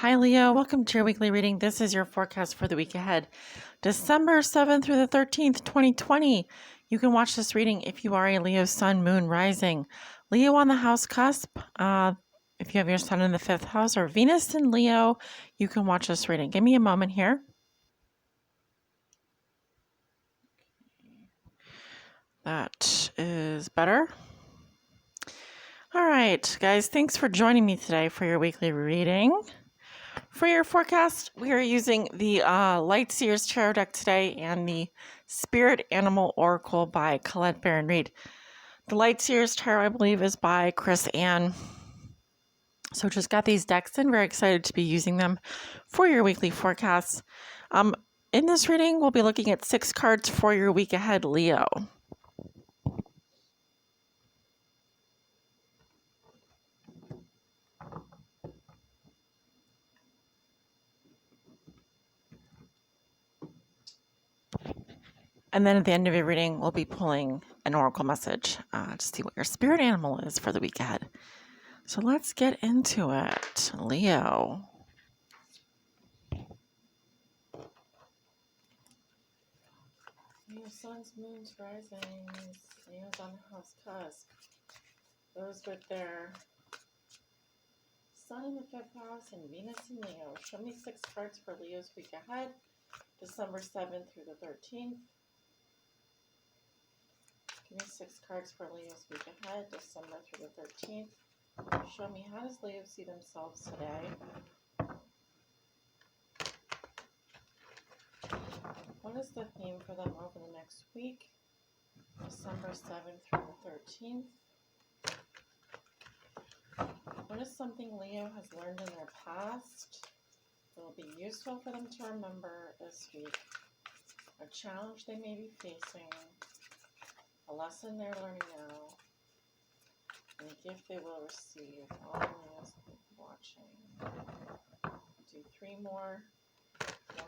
Hi, Leo. Welcome to your weekly reading. This is your forecast for the week ahead, December 7th through the 13th, 2020. You can watch this reading if you are a Leo sun, moon, rising. Leo on the house cusp. If you have your sun in the 5th house or Venus in Leo, you can watch this reading. Give me a moment here. That is better. All right, guys, thanks for joining me today for your weekly reading. For your forecast, we are using the Light Seers Tarot deck today and the Spirit Animal Oracle by Colette Baron Reed. The Light Seers Tarot, I believe, is by Chris Ann. So just got these decks in. Very excited to be using them for your weekly forecasts. In this reading, we'll be looking at 6 cards for your week ahead, Leo. And then at the end of your reading, we'll be pulling an oracle message to see what your spirit animal is for the week ahead. So let's get into it, Leo. Leo, suns, moons, risings, Leo's on the house cusp. Those with their sun in the 5th house and Venus in Leo. Show me 6 cards for Leo's week ahead, December 7th through the 13th. Give me 6 cards for Leo's week ahead, December through the 13th. Show me, how does Leo see themselves today? What is the theme for them over the next week, December 7th through the 13th? What is something Leo has learned in their past that will be useful for them to remember this week? A challenge they may be facing, a lesson they're learning now, and a gift they will receive. All Leo's watching. Do 3 more. 1.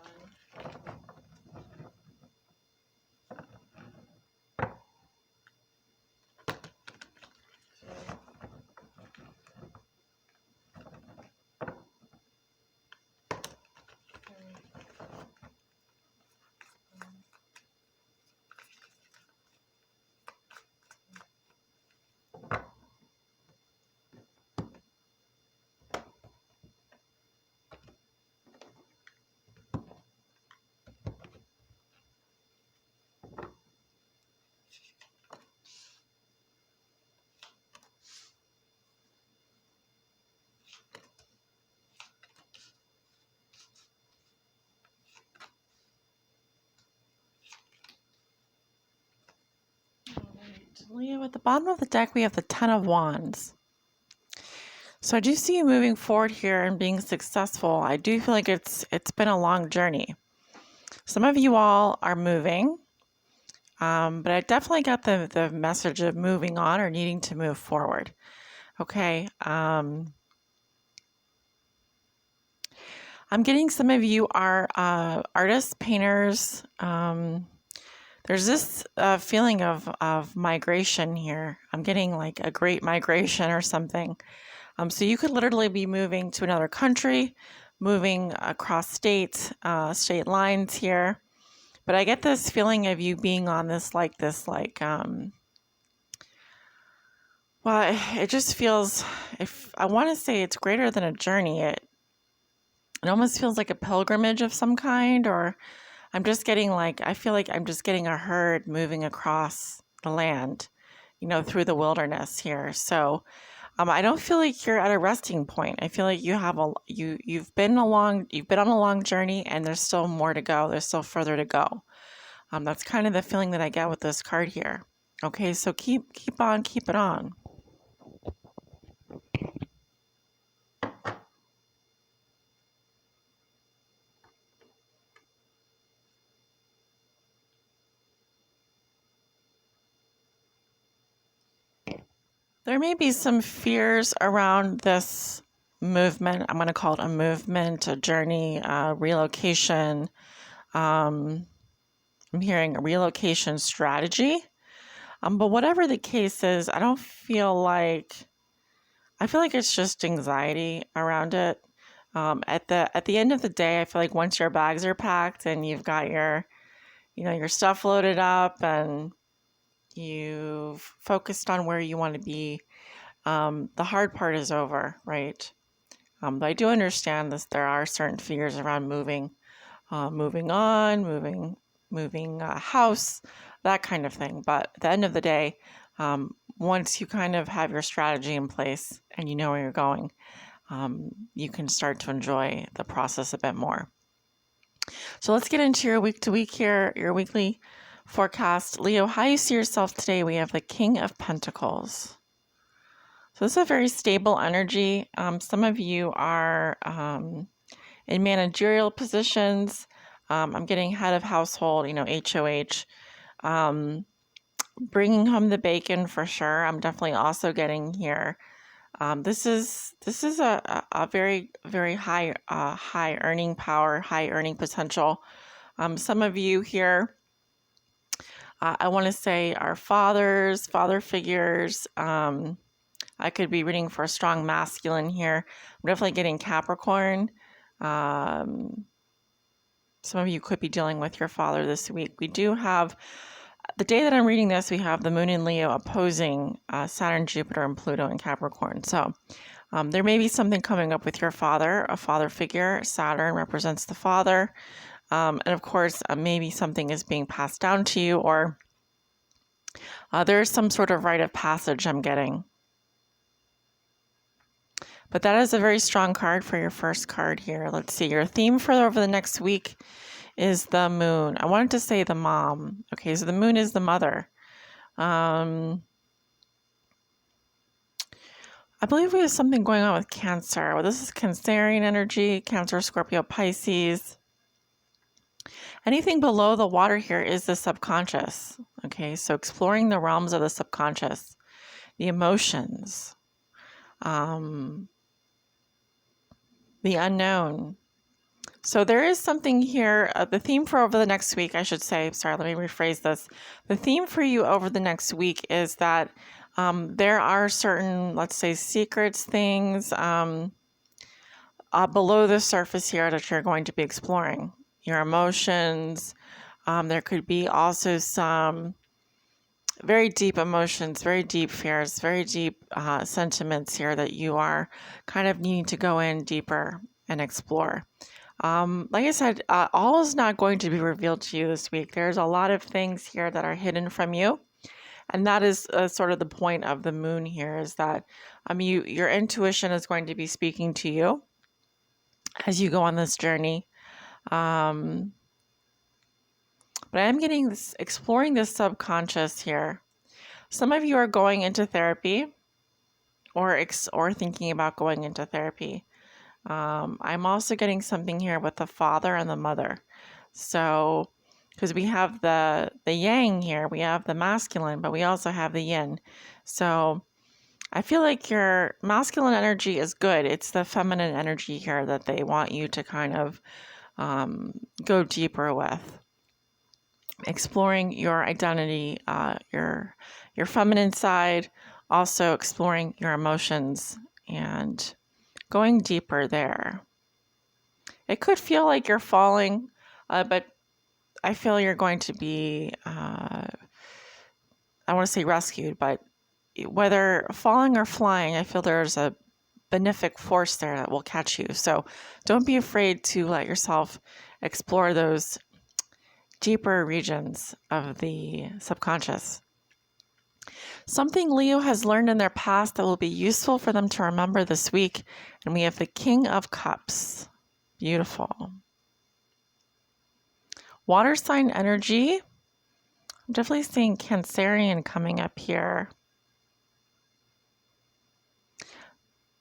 Leo, at the bottom of the deck, we have the 10 of Wands. So I do see you moving forward here and being successful. I do feel like it's been a long journey. Some of you all are moving, but I definitely got the message of moving on or needing to move forward. Okay. I'm getting some of you are artists, painters. There's this feeling of migration here. I'm getting like a great migration or something. So you could literally be moving to another country, moving across state lines here. But I get this feeling of you being on this, well, it just feels, if I want to say it's greater than a journey, it almost feels like a pilgrimage of some kind, or I'm just getting I feel like I'm just getting a herd moving across the land, through the wilderness here. So I don't feel like you're at a resting point. I feel like you have you've been on a long journey, and there's still more to go. There's still further to go. That's kind of the feeling that I get with this card here. Okay, so keep it on. There may be some fears around this movement. I'm going to call it a movement, a journey, relocation. I'm hearing a relocation strategy. But whatever the case is, I feel like it's just anxiety around it. At the end of the day, I feel like once your bags are packed and you've got your stuff loaded up and you've focused on where you want to be, the hard part is over, right? But I do understand this. There are certain fears around moving on, moving house, that kind of thing. But at the end of the day, once you kind of have your strategy in place and you know where you're going, you can start to enjoy the process a bit more. So let's get into your week to week here, your weekly forecast. Leo, how you see yourself today? We have the King of Pentacles. So this is a very stable energy. Some of you are in managerial positions. I'm getting head of household, HOH. Bringing home the bacon for sure. I'm definitely also getting here. This is a very, very high earning power, high earning potential. Some of you here, I want to say, are father figures. I could be reading for a strong masculine here. I'm definitely getting Capricorn. Some of you could be dealing with your father this week. We do have, the day that I'm reading this, we have the Moon in Leo opposing Saturn, Jupiter, and Pluto in Capricorn. So there may be something coming up with your father, a father figure. Saturn represents the father. And of course, maybe something is being passed down to you, or there's some sort of rite of passage I'm getting. But that is a very strong card for your first card here. Let's see. Your theme for over the next week is the moon. I wanted to say the mom. Okay, so the moon is the mother. I believe we have something going on with Cancer. Well, this is Cancerian energy, Cancer, Scorpio, Pisces. Anything below the water here is the subconscious. Okay, so exploring the realms of the subconscious, the emotions, the unknown. So there is something here. The theme for over the next week, I should say, sorry, let me rephrase this. The theme for you over the next week is that there are certain, let's say, secrets, things below the surface here that you're going to be exploring. Your emotions. There could be also some very deep emotions, very deep fears, very deep sentiments here that you are kind of needing to go in deeper and explore. Like I said, all is not going to be revealed to you this week. There's a lot of things here that are hidden from you. And that is sort of the point of the moon here, is that your intuition is going to be speaking to you as you go on this journey. But I'm getting this, exploring this subconscious here. Some of you are going into therapy or thinking about going into therapy. I'm also getting something here with the father and the mother. So, because we have the yang here, we have the masculine, but we also have the yin. So I feel like your masculine energy is good. It's the feminine energy here that they want you to kind of go deeper with. Exploring your identity, your feminine side, also exploring your emotions and going deeper there. It could feel like you're falling, but I feel you're going to be, I want to say rescued, but whether falling or flying, I feel there's a benefic force there that will catch you. So don't be afraid to let yourself explore those deeper regions of the subconscious. Something Leo has learned in their past that will be useful for them to remember this week. And we have the King of Cups. Beautiful. Water sign energy. I'm definitely seeing Cancerian coming up here.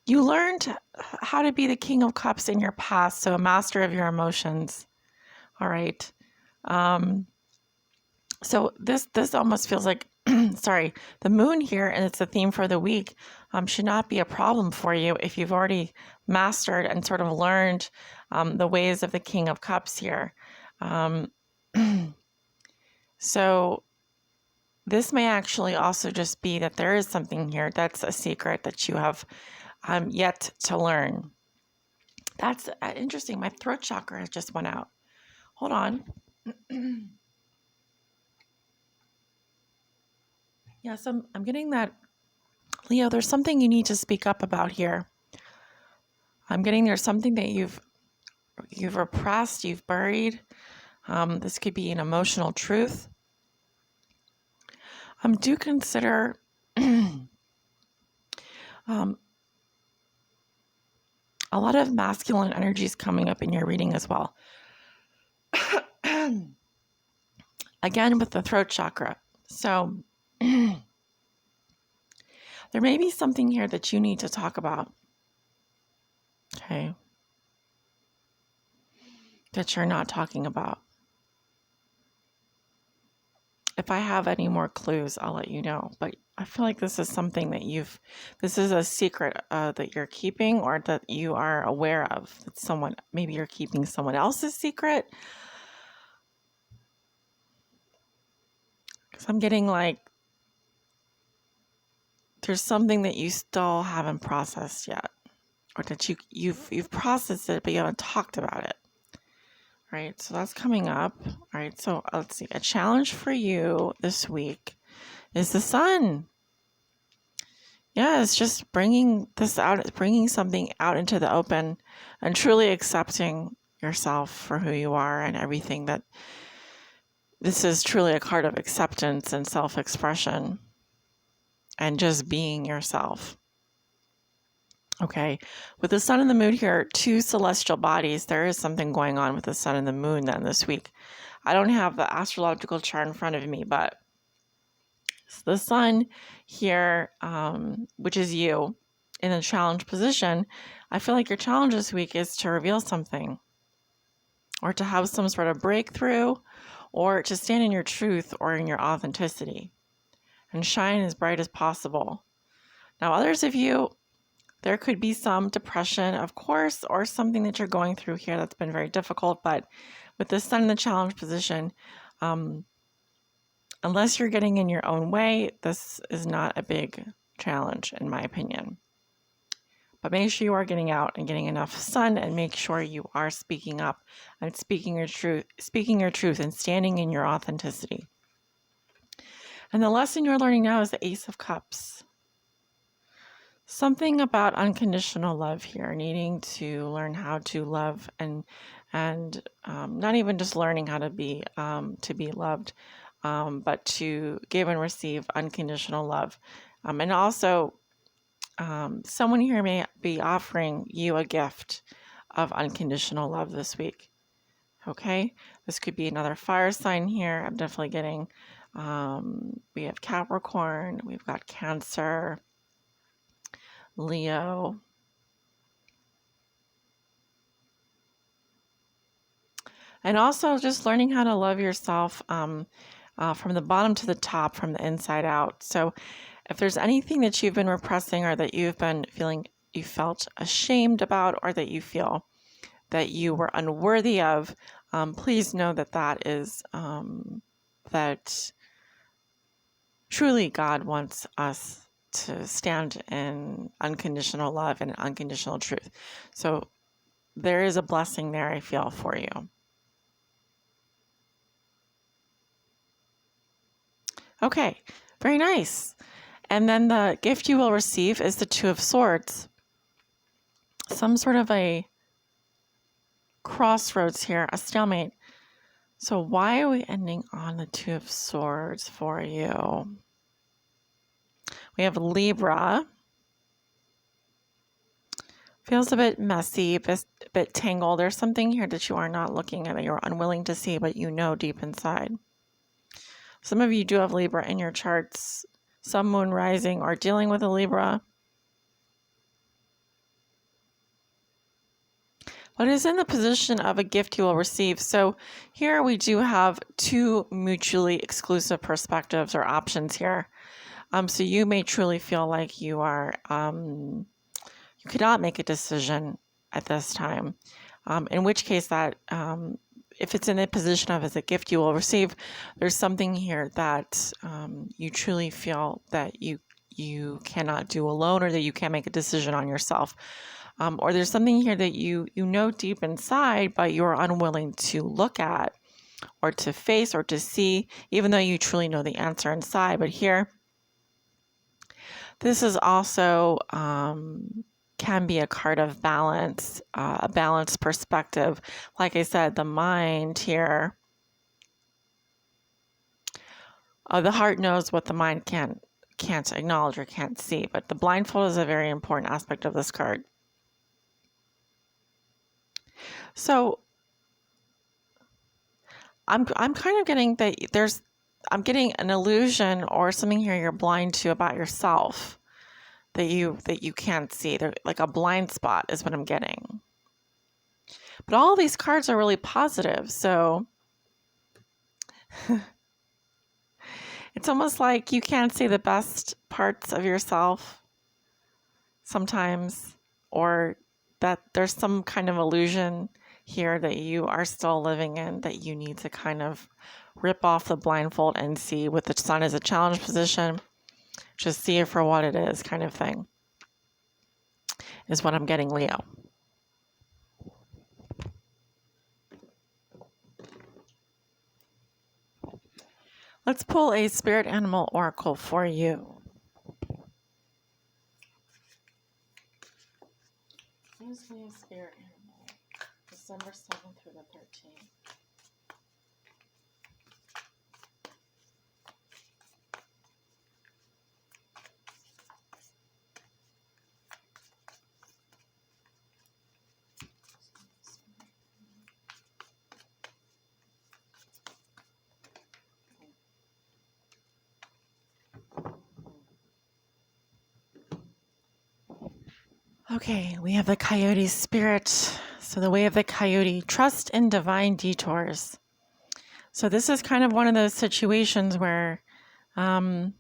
You learned how to be the King of Cups in your past, so a master of your emotions. All right. So this almost feels like, sorry, the moon here, and it's the theme for the week, should not be a problem for you if you've already mastered and sort of learned the ways of the King of Cups here. So this may actually also just be that there is something here that's a secret that you have yet to learn, That's interesting. My throat chakra just went out. Hold on. Yes, I'm getting that. Leo, there's something you need to speak up about here. I'm getting there's something that you've repressed, you've buried. This could be an emotional truth. Do consider a lot of masculine energies coming up in your reading as well. Again, with the throat chakra. So there may be something here that you need to talk about. Okay. That you're not talking about. If I have any more clues, I'll let you know. But I feel like this is something that this is a secret that you're keeping, or that you are aware of. That maybe you're keeping someone else's secret. Because I'm getting like, there's something that you still haven't processed yet. Or that you've processed it, but you haven't talked about it. Right, so that's coming up. All right, so let's see. A challenge for you this week is the sun. Yeah, it's just bringing this out, bringing something out into the open and truly accepting yourself for who you are and everything that this is truly a card of acceptance and self-expression and just being yourself. Okay, with the sun and the moon here, two celestial bodies, there is something going on with the sun and the moon then this week. I don't have the astrological chart in front of me, but the sun here, which is you in a challenge position, I feel like your challenge this week is to reveal something or to have some sort of breakthrough or to stand in your truth or in your authenticity and shine as bright as possible. Now, others of you, there could be some depression, of course, or something that you're going through here that's been very difficult. But with the sun in the challenge position, unless you're getting in your own way, this is not a big challenge, in my opinion. But make sure you are getting out and getting enough sun, and make sure you are speaking up and speaking your truth and standing in your authenticity. And the lesson you're learning now is the Ace of Cups. Something about unconditional love here, needing to learn how to love and not even just learning how to be loved, but to give and receive unconditional love. And also, someone here may be offering you a gift of unconditional love this week. Okay, this could be another fire sign here. I'm definitely getting, we have Capricorn, we've got Cancer, Leo, and also just learning how to love yourself from the bottom to the top, from the inside out. So if there's anything that you've been repressing or that you've been feeling you felt ashamed about, or that you feel that you were unworthy of, please know that is that truly God wants us to stand in unconditional love and unconditional truth. So there is a blessing there, I feel, for you. Okay, very nice. And then the gift you will receive is the Two of Swords. Some sort of a crossroads here, a stalemate. So why are we ending on the Two of Swords for you? We have Libra. Feels a bit messy, a bit tangled. There's something here that you are not looking at, that you're unwilling to see, but you know deep inside. Some of you do have Libra in your charts. Sun, Moon, Rising are dealing with a Libra. But it is in the position of a gift you will receive. So here we do have two mutually exclusive perspectives or options here. So you may truly feel like you are, you cannot make a decision at this time. In which case that, if it's in the position of as a gift you will receive, there's something here that you truly feel that you cannot do alone, or that you can't make a decision on yourself. or there's something here that you know deep inside, but you're unwilling to look at or to face or to see, even though you truly know the answer inside. But here, this is also can be a card of balance, a balanced perspective. Like I said, the mind here, the heart knows what the mind can't acknowledge or can't see, but the blindfold is a very important aspect of this card. So I'm kind of getting that I'm getting an illusion or something here you're blind to about yourself that you can't see. They're like a blind spot is what I'm getting. But all these cards are really positive, so it's almost like you can't see the best parts of yourself sometimes, or that there's some kind of illusion here that you are still living in that you need to kind of rip off the blindfold and see. With the sun as a challenge position, just see it for what it is, kind of thing, is what I'm getting, Leo. Let's pull a spirit animal oracle for you. Here's Leo spirit animal, December 7th through the 13th. Okay, we have the Coyote spirit. So the way of the Coyote, trust in divine detours. So this is kind of one of those situations where, well,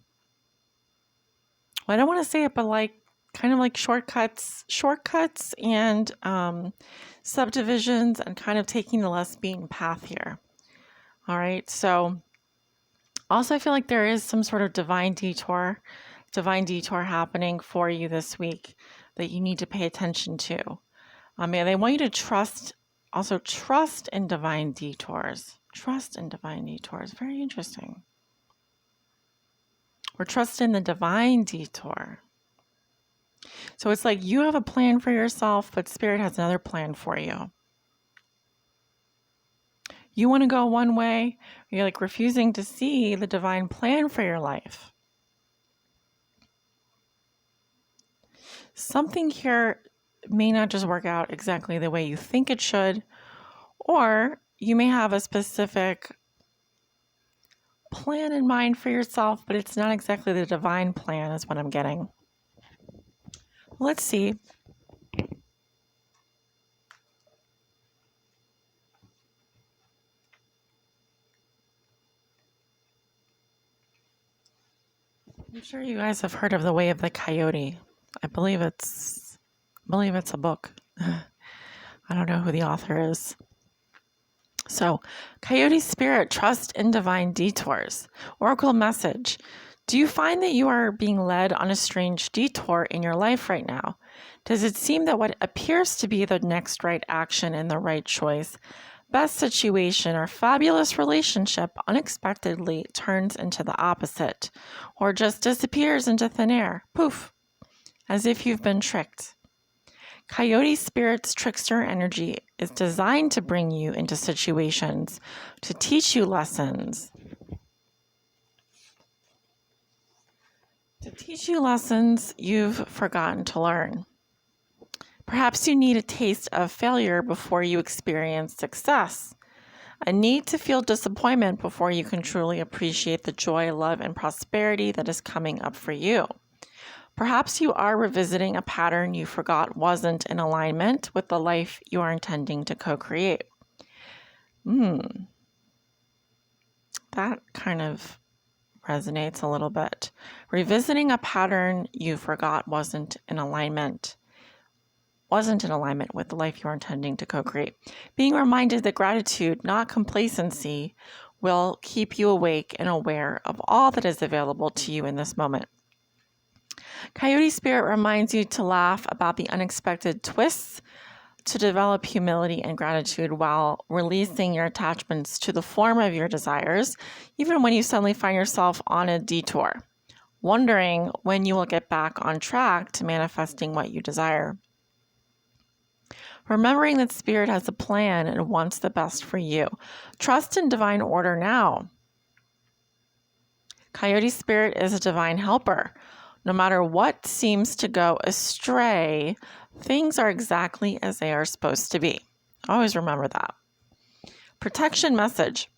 I don't want to say it, but like kind of like shortcuts and subdivisions, and kind of taking the less beaten path here. All right, so also I feel like there is some sort of divine detour happening for you this week that you need to pay attention to. They want you to trust in divine detours. Trust in divine detours. Very interesting. Or trust in the divine detour. So it's like you have a plan for yourself, but Spirit has another plan for you. You want to go one way, you're like refusing to see the divine plan for your life. Something here may not just work out exactly the way you think it should, or you may have a specific plan in mind for yourself, but it's not exactly the divine plan is what I'm getting. Let's see. I'm sure you guys have heard of the Way of the Coyote. I believe it's a book. I don't know who the author is. So, Coyote spirit, trust in divine detours. Oracle message. Do you find that you are being led on a strange detour in your life right now? Does it seem that what appears to be the next right action and the right choice, best situation, or fabulous relationship unexpectedly turns into the opposite, or just disappears into thin air? Poof! As if you've been tricked. Coyote spirit's trickster energy is designed to bring you into situations to teach you lessons. To teach you lessons you've forgotten to learn. Perhaps you need a taste of failure before you experience success. A need to feel disappointment before you can truly appreciate the joy, love, and prosperity that is coming up for you. Perhaps you are revisiting a pattern you forgot wasn't in alignment with the life you are intending to co-create. That kind of resonates a little bit. Revisiting a pattern you forgot wasn't in alignment with the life you are intending to co-create. Being reminded that gratitude, not complacency, will keep you awake and aware of all that is available to you in this moment. Coyote Spirit reminds you to laugh about the unexpected twists, to develop humility and gratitude while releasing your attachments to the form of your desires, even when you suddenly find yourself on a detour, wondering when you will get back on track to manifesting what you desire. Remembering that Spirit has a plan and wants the best for you. Trust in divine order now. Coyote Spirit is a divine helper. No matter what seems to go astray, things are exactly as they are supposed to be. Always remember that. Protection message.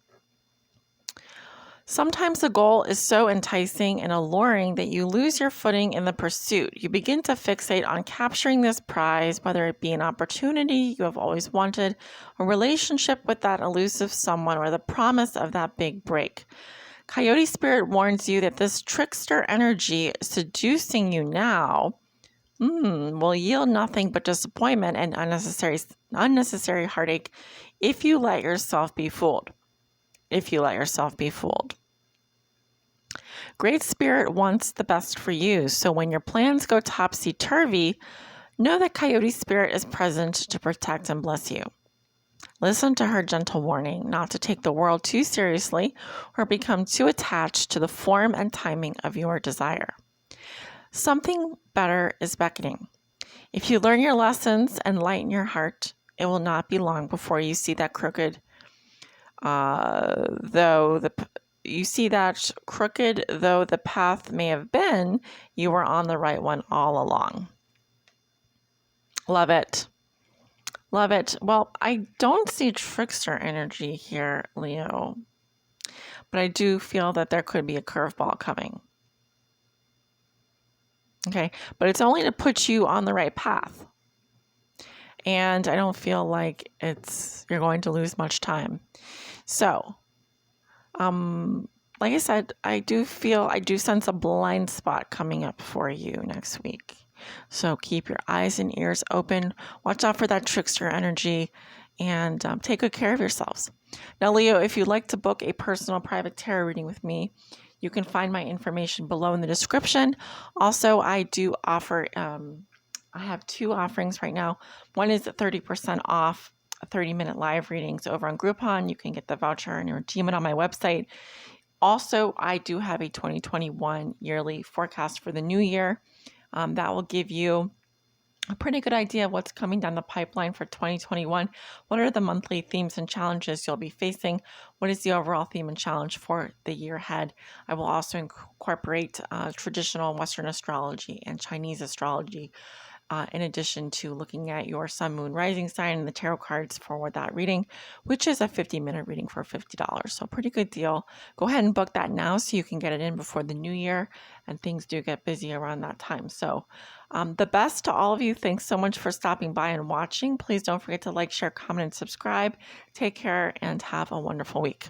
Sometimes the goal is so enticing and alluring that you lose your footing in the pursuit. You begin to fixate on capturing this prize, whether it be an opportunity you have always wanted, a relationship with that elusive someone, or the promise of that big break. Coyote Spirit warns you that this trickster energy seducing you now will yield nothing but disappointment and unnecessary heartache if you let yourself be fooled. Great Spirit wants the best for you, so when your plans go topsy-turvy, know that Coyote Spirit is present to protect and bless you. Listen to her gentle warning not to take the world too seriously or become too attached to the form and timing of your desire. Something better is beckoning. If you learn your lessons and lighten your heart, it will not be long before you see that crooked, though the path may have been, you were on the right one all along. Love it. Love it. Well, I don't see trickster energy here, Leo, but I do feel that there could be a curveball coming. Okay, but it's only to put you on the right path. And I don't feel like you're going to lose much time. So, like I said, I do sense a blind spot coming up for you next week. So keep your eyes and ears open. Watch out for that trickster energy and take good care of yourselves. Now, Leo, if you'd like to book a personal private tarot reading with me, you can find my information below in the description. Also, I do offer, I have 2 offerings right now. One is 30% off 30-minute live readings over on Groupon. You can get the voucher and redeem it on my website. Also, I do have a 2021 yearly forecast for the new year. That will give you a pretty good idea of what's coming down the pipeline for 2021. What are the monthly themes and challenges you'll be facing? What is the overall theme and challenge for the year ahead? I will also incorporate traditional Western astrology and Chinese astrology, in addition to looking at your sun, moon, rising sign and the tarot cards for that reading, which is a 50-minute reading for $50. So pretty good deal. Go ahead and book that now so you can get it in before the new year, and things do get busy around that time. So the best to all of you. Thanks so much for stopping by and watching. Please don't forget to like, share, comment, and subscribe. Take care and have a wonderful week.